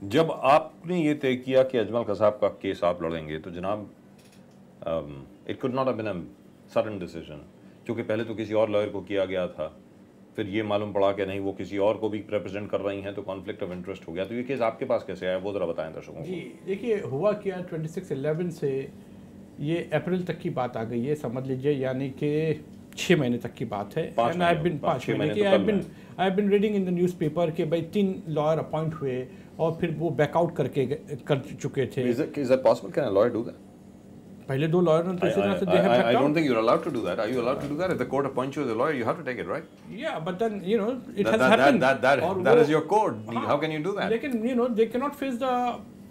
जब आपने ये तय किया कि अजमल कसाब का केस आप लड़ेंगे तो जनाब it could not have been a sudden decision, क्योंकि पहले तो किसी और लॉयर को किया गया था, फिर ये मालूम पड़ा कि नहीं वो किसी और को भी रिप्रेजेंट कर रही हैं, तो कॉन्फ्लिक्ट ऑफ इंटरेस्ट हो गया। तो ये केस आपके पास कैसे आया, वो ज़रा बताएं दर्शकों जी को। देखिए, हुआ क्या 26/11 से ये अप्रैल तक की बात आ गई है, समझ लीजिए, यानी कि 6 महीने तक की बात है। एंड आई बिन 5 महीने की I been reading in the newspaper कि भाई 3 लॉयर अपॉइंट हुए और फिर वो बैकआउट कर चुके थे। Is that possible? Can a lawyer do that? पहले 2 लॉयर ने तो इसी तरह से they have I backed don't out. think you're allowed to do that. Are you allowed to do that? If the court appoints you as a lawyer, you have to take it, right? Yeah, but then you know it has happened. और That वो- is your code. हाँ, How can you do that? लेकिन you know they cannot face the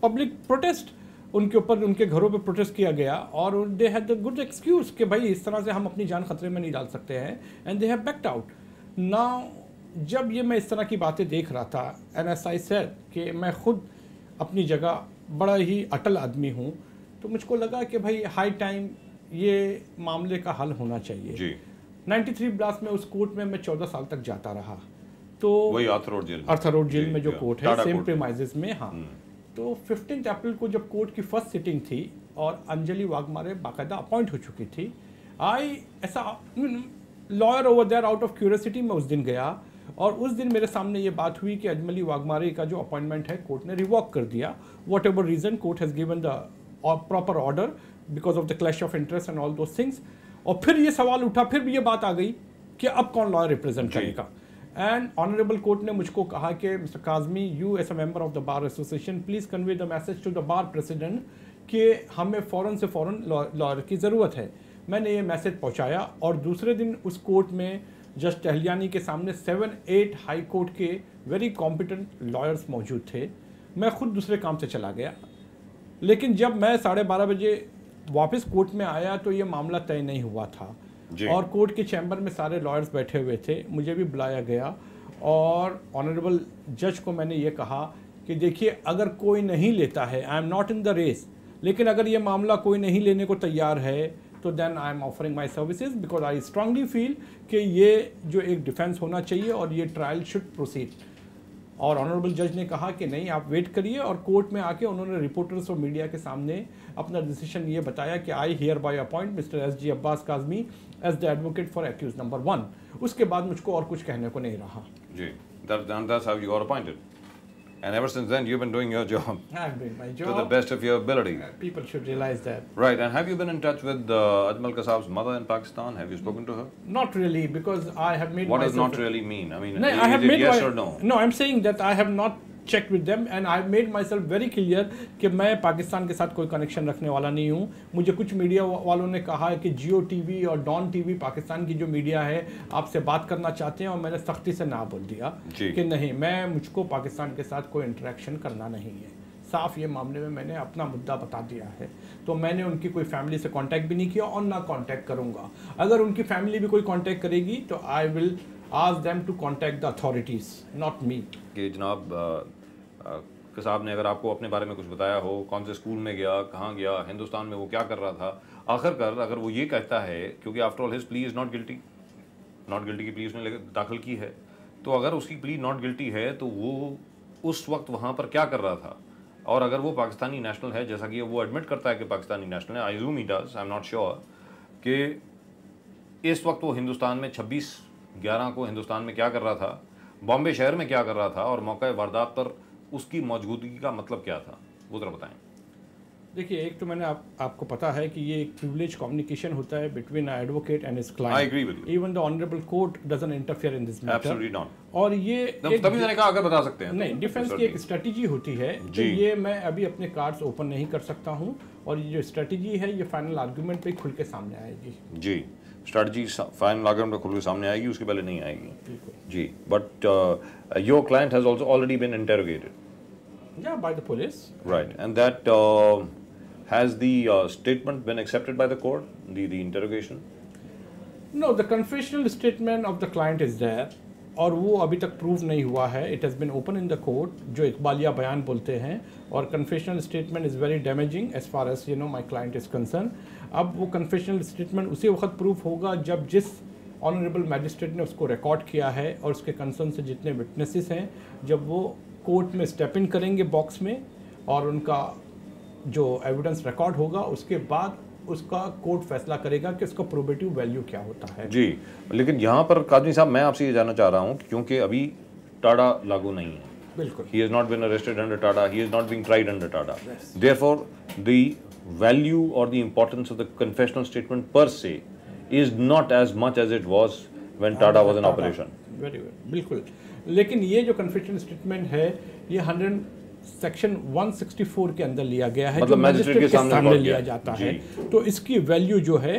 public protest. उनके ऊपर उनके घरों पे protest किया गया और they had the good excuse कि भाई इस तरह से हम अपनी जान खतरे में नहीं डाल सकते हैं, and they have backed out. Now जब ये मैं इस तरह की बातें देख रहा था, एंड एस आई सेड कि मैं खुद अपनी जगह बड़ा ही अटल आदमी हूँ, तो मुझको लगा कि भाई हाई टाइम ये मामले का हल होना चाहिए। जी 93 ब्लास्ट में उस कोर्ट में मैं 14 साल तक जाता रहा। तो वही Arthur Road jail Arthur Road jail जी, में जो जी, कोर्ट है, टाटा सेम कोर्ट। प्रीमाइजेस में। हाँ, तो 15 अप्रैल को जब कोर्ट की फर्स्ट सिटिंग थी और अंजलि वाघमारे बाकायदा अपॉइंट हो चुकी थी, ऐसा lawyer over there out of curiosity मैं उस दिन गया और उस दिन मेरे सामने ये बात हुई कि अंजलि वाघमारे का जो अपॉइंटमेंट है कोर्ट ने रिवॉक कर दिया। Whatever reason, court has given the proper order because of the clash of interest and all those things. और फिर ये सवाल उठा, फिर भी ये बात आ गई कि अब कौन लॉयर रिप्रेजेंट करेगा। एंड ऑनरेबल कोर्ट ने मुझको कहा कि mister Kazmi, you as a member of the bar association please convey the message to the bar president कि हमें फ़ौरन से फ़ौरन लॉयर की ज़रूरत है। मैंने ये मैसेज पहुंचाया और दूसरे दिन उस कोर्ट में जज टहलियानी के सामने 7-8 हाई कोर्ट के वेरी कॉम्पिटेंट लॉयर्स मौजूद थे। मैं खुद दूसरे काम से चला गया, लेकिन जब मैं 12:30 बजे वापस कोर्ट में आया तो ये मामला तय नहीं हुआ था और कोर्ट के चैम्बर में सारे लॉयर्स बैठे हुए थे। मुझे भी बुलाया गया और ऑनरेबल जज को मैंने ये कहा कि देखिए, अगर कोई नहीं लेता है, I am not in the race, लेकिन अगर ये मामला कोई नहीं लेने को तैयार है तो then I am offering my services because I strongly feel कि ये जो एक डिफेंस होना चाहिए और ये ट्रायल शुड प्रोसीड। और ऑनरेबल जज ने कहा कि नहीं, आप वेट करिए, और कोर्ट में आके उन्होंने रिपोर्टर्स और मीडिया के सामने अपना डिसीजन ये बताया कि I hereby appoint mister SG Abbas Kazmi as the advocate for accused number 1। उसके बाद मुझको और कुछ कहने को नहीं रहा। जी, that's how you got appointed. And ever since then, you've been doing your job I'm doing my job to the best of your ability. People should realize that. Right. And have you been in touch with Ajmal Kasab's mother in Pakistan? Have you spoken to her? Not really, because I have made What does myself not really mean? I mean, No, I have is it made yes my, or no? No, I'm saying that I have not checked with them and I've made myself very clear कि मैं पाकिस्तान के साथ कोई connection रखने वाला नहीं हूँ। मुझे कुछ मीडिया वालों ने कहा है कि जियो टीवी और डॉन टीवी पाकिस्तान की जो मीडिया है आपसे बात करना चाहते हैं, और मैंने सख्ती से ना बोल दिया कि नहीं, मुझको पाकिस्तान के साथ कोई इंटरेक्शन करना नहीं है। साफ ये मामले में मैंने अपना मुद्दा बता दिया है। तो मैंने उनकी कोई फैमिली से कांटेक्ट भी नहीं किया और ना कांटेक्ट करूंगा। अगर उनकी फैमिली भी कोई कांटेक्ट करेगी तो I will ask them to contact the authorities, not me. कि जनाब कसाब ने अगर आपको अपने बारे में कुछ बताया हो, कौन से स्कूल में गया, कहाँ गया, हिंदुस्तान में वो क्या कर रहा था, आखिरकार अगर वो ये कहता है, क्योंकि after all his plea is not guilty की प्ली उसने दाखिल की है, तो अगर उसकी प्ली नॉट गिल्टी है तो वो उस वक्त वहाँ पर क्या कर रहा था, और अगर वो पाकिस्तानी नेशनल है, जैसा कि वो एडमिट करता है कि पाकिस्तानी नेशनल है, I assume he does, I am not sure, कि इस वक्त वो हिंदुस्तान में 26/11 को हिंदुस्तान में क्या कर रहा था, बॉम्बे शहर में क्या कर रहा था, और मौका वारदात पर उसकी मौजूदगी का मतलब क्या था, वो जरा बताएं। देखिए, एक तो मैंने आपको पता है कि ये एक प्रिविलेज कम्युनिकेशन होता है between advocate and his client. I agree with you. Even the honourable court doesn't interfere in this matter. Absolutely not. और ये तभी मैंने कहा अगर बता सकते हैं नहीं, डिफेंस की एक स्ट्रेटजी होती है, तो ये मैं अभी अपने कार्ड्स ओपन नहीं कर सकता हूँ, और ये जो स्ट्रेटजी है ये फाइनल आर्गूमेंट पे खुल के सामने आएगी। जी, स्ट्रेटजी फाइनल आर्गूमेंट पे खुल के सामने आएगी, उसके पहले नहीं आएगी जी। But your client has also already been interrogated by the police, right, and that has the statement been accepted by the court, the interrogation? No, the confessional statement of the client is there, और वो अभी तक prove नहीं हुआ है। It has been open in the court, जो इकबालिया बयान बोलते हैं, और confessional statement is very damaging as far as you know my client is concern. अब वो कन्फेशनल स्टेटमेंट उसी वक्त प्रूफ होगा जब जिस ऑनरेबल मैजिस्ट्रेट ने उसको रिकॉर्ड किया है और उसके कंसर्न से जितने विटनेसेस हैं, जब वो कोर्ट में स्टेप इन करेंगे बॉक्स में, और उनका जो एविडेंस रिकॉर्ड होगा उसके बाद उसका कोर्ट फैसला करेगा कि उसका प्रोबेटिव वैल्यू क्या होता है। जी, लेकिन यहाँ पर काजमी साहब मैं आपसे ये जानना चाह रहा हूँ क्योंकि अभी टाडा लागू नहीं है। बिल्कुल। He has not been arrested under TADA. He is not being tried under TADA. Yes. Therefore, the value or the importance of the confessional statement per se is not as much as it was when TADA was in operation. Very well. बिल्कुल। लेकिन ये जो confessional statement है ये 100 section 164 के अंदर लिया गया है, मतलब मैजिस्ट्रेट के सामने लिया जाता है, तो इसकी वैल्यू जो है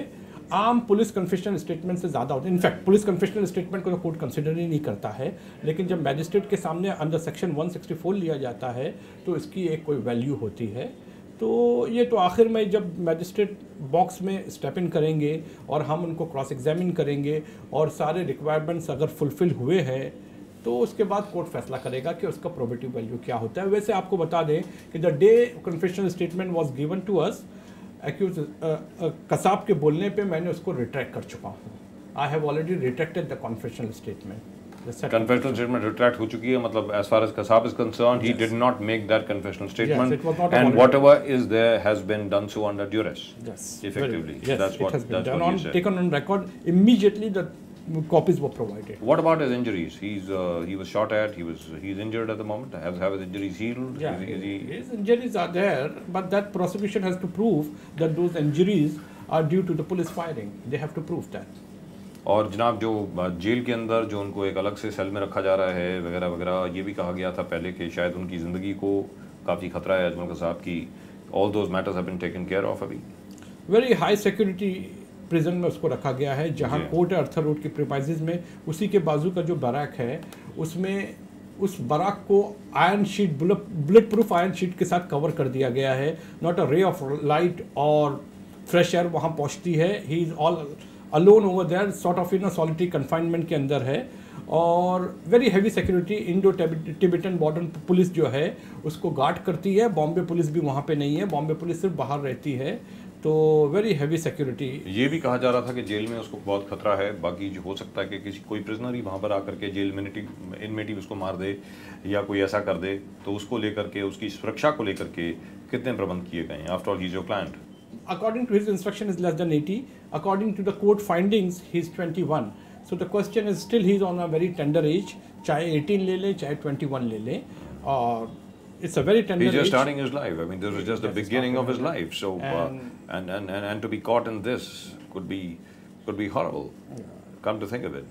आम पुलिस कन्फेशनल स्टेटमेंट से ज़्यादा होती है। इनफैक्ट पुलिस कन्फेशनल स्टेटमेंट को तो कोर्ट कंसिडर ही नहीं करता है, लेकिन जब मैजिस्ट्रेट के सामने अंडर सेक्शन 164 लिया जाता है तो इसकी एक कोई वैल्यू होती है। तो ये तो आखिर में जब मैजिस्ट्रेट बॉक्स में स्टेप इन करेंगे और हम उनको क्रॉस एग्जामिन करेंगे और सारे रिक्वायरमेंट्स अगर फुलफिल हुए हैं तो उसके बाद कोर्ट फैसला करेगा कि उसका प्रोबेटिव वैल्यू क्या होता है। वैसे आपको बता दें कि the day confessional statement was given to us, accused Kasab के बोलने पे मैंने उसको रिट्रैक्ट कर चुका हूँ। I have already retracted the confessional statement. Confessional statement retract हो चुकी है, मतलब as far as Kasab is concerned, he did not make that confessional statement, yes, it was not and whatever is there has been done so under duress. Yes, effectively. Yes, that's what it has been that's done what on, he said. taken on record immediately. The copies were provided. What about his injuries? He was shot at. He's injured at the moment. Have his injuries healed? Yeah, is his injuries are there, but that prosecution has to prove that those injuries are due to the police firing. They have to prove that. और जनाब जो jail के अंदर जो उनको एक अलग से सेल में रखा जा रहा है वगैरह वगैरह, ये भी कहा गया था पहले कि शायद उनकी ज़िंदगी को काफ़ी खतरा है अजमल कसाब की। All those matters have been taken care of अभी। वेरी हाई सिक्योरिटी प्रिजन में उसको रखा गया है, जहाँ कोर्ट है अर्थर रोड के प्रीमाइसेस में। उसी के बाजू का जो बैरक है उसमें उस बैरक को iron sheet, bullet proof iron sheet के साथ कवर कर दिया गया है। Not a ray of light और फ्रेश एयर वहाँ पहुँचती है। He is all alone over there, sort of in a solitary confinement के अंदर है। और very heavy security Indo Tibetan border police जो है उसको गार्ड करती है। बॉम्बे पुलिस भी वहाँ पे नहीं है, बॉम्बे पुलिस सिर्फ बाहर रहती है। तो वेरी हैवी सिक्योरिटी। ये भी कहा जा रहा था कि जेल में उसको बहुत खतरा है, बाकी जो हो सकता है कि किसी कोई प्रिजनर ही वहाँ पर आकर के जेल में इनमेट ही उसको मार दे या कोई ऐसा कर दे, तो उसको लेकर के, उसकी सुरक्षा को लेकर के कितने प्रबंध किए गए हैं? After all he is your client. According to his instruction is less than 80. According to the court findings, he is 21. So the question is still he is on a very tender age. चाहे 18 ले ले, चाहे 21 ले ले, और it's a very tender age. He's just starting his life. I mean, this was just the beginning of his life. So and to be caught in this could be horrible. Come to think of it.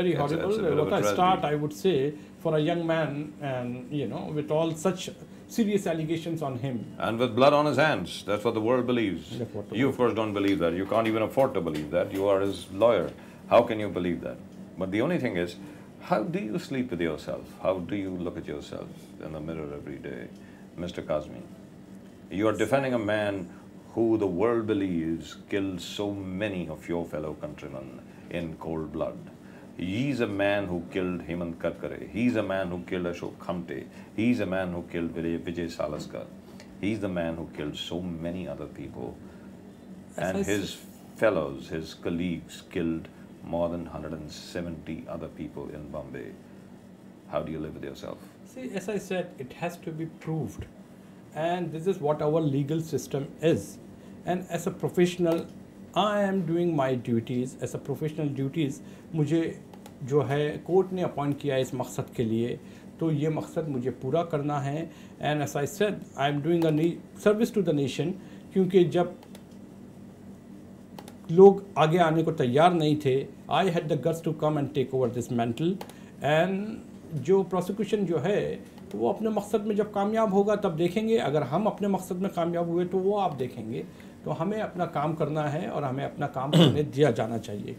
Very horrible. What a start, I would say, for a young man, and with all such serious allegations on him. And with blood on his hands. That's what the world believes. You, of course, don't believe that. You can't even afford to believe that. You are his lawyer. How can you believe that? But the only thing is, how do you sleep with yourself? How do you look at yourself in the mirror every day, Mr. Kazmi? You are defending a man who the world believes killed so many of your fellow countrymen in cold blood. He's a man who killed Hemant Karkare. He's a man who killed Ashok Khamte. He's a man who killed Vijay Salaskar. He's the man who killed so many other people. And his fellows, his colleagues, killed more than 170 other people in Bombay. How do you live with yourself? See, as I said, it has to be proved. And this is what our legal system is. And as a professional, I am doing my duties. As a professional duties, मुझे जो है court ने appoint किया है इस मकसद के लिए, तो ये मकसद मुझे पूरा करना है। And as I said, I am doing a service to the nation, क्योंकि जब लोग आगे आने को तैयार नहीं थे, I had the guts to come and take over this mental. And जो प्रोसिक्यूशन जो है वो अपने मकसद में जब कामयाब होगा तब देखेंगे। अगर हम अपने मकसद में कामयाब हुए तो वो आप देखेंगे। तो हमें अपना काम करना है और हमें अपना काम करने दिया जाना चाहिए।